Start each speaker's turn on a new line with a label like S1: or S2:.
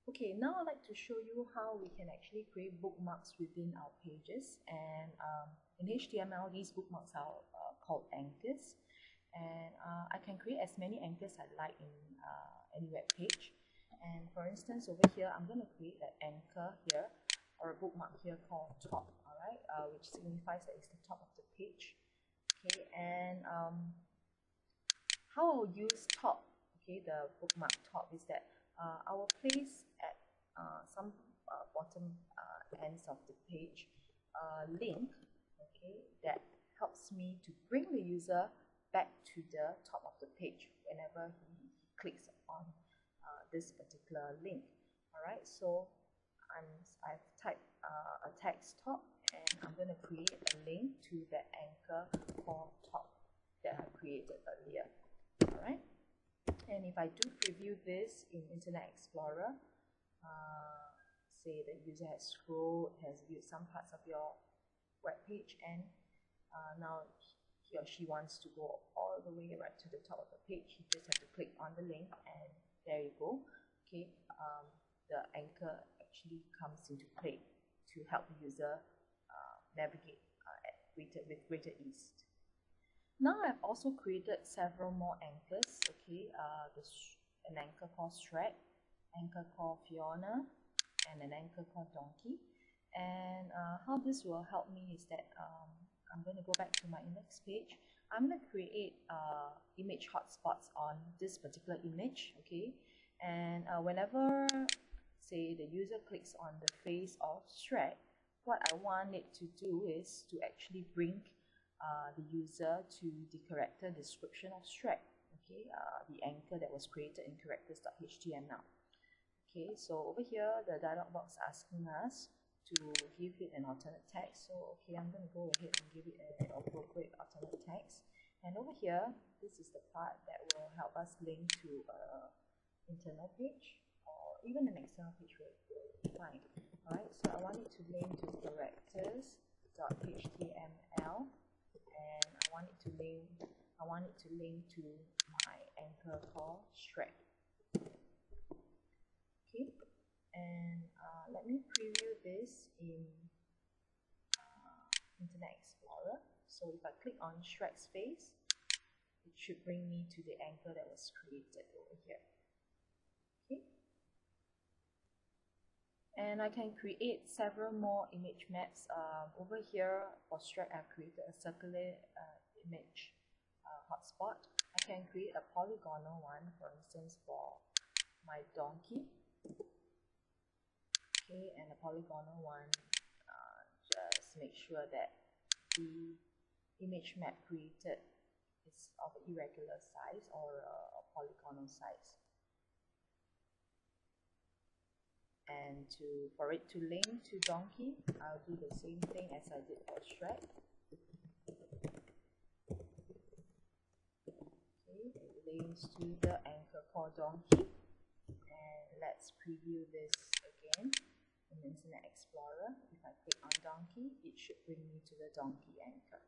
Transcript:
S1: Okay, now I'd like to show you how we can actually create bookmarks within our pages. And in HTML, these bookmarks are called anchors. And I can create as many anchors I like in any web page. And for instance, over here, I'm going to create an anchor here, or a bookmark here called top, alright, which signifies that it's the top of the page. Okay, and how I'll use top, okay, the bookmark top, is that I will place at some bottom ends of the page link, okay, that helps me to bring the user back to the top of the page whenever he clicks on this particular link. Alright, so I've typed a text top, and I'm going to create a link to the anchor called top that I created earlier. Alright, and if I do preview this in Internet Explorer, say the user has scrolled, has viewed some parts of your web page, and now he or she wants to go all the way right to the top of the page, you just have to click on the link, and there you go. Okay, the anchor actually comes into play to help the user navigate with greater ease. Now I've also created several more anchors. Okay, an anchor called Shrek, anchor called Fiona, and an anchor called Donkey. And how this will help me is that I'm going to go back to my index page. I'm going to create image hotspots on this particular image. Okay, and whenever, say, the user clicks on the face of Shrek, what I want it to do is to actually bring the user to the character description of Shrek, okay, the anchor that was created in characters.html. Okay, so over here the dialog box asking us to give it an alternate text. So okay, I'm going to go ahead and give it an appropriate alternate text. And over here, this is the part that will help us link to an internal page, or even an external page will be fine. Alright, so I want it to link to characters.html. And I want it to link to my anchor called Shrek. Okay, and let me preview this in Internet Explorer. So if I click on Shrek's face, it should bring me to the anchor that was created over here. Okay, and I can create several more image maps. Over here for Shrek, I've created a circular image hotspot. I can create a polygonal one, for instance, for my donkey. Okay, and a polygonal one, just make sure that the image map created is of irregular size or a polygonal size. And for it to link to donkey, I'll do the same thing as I did for Shrek. Okay, it links to the anchor called donkey. And let's preview this again in Internet Explorer. If I click on donkey, it should bring me to the donkey anchor.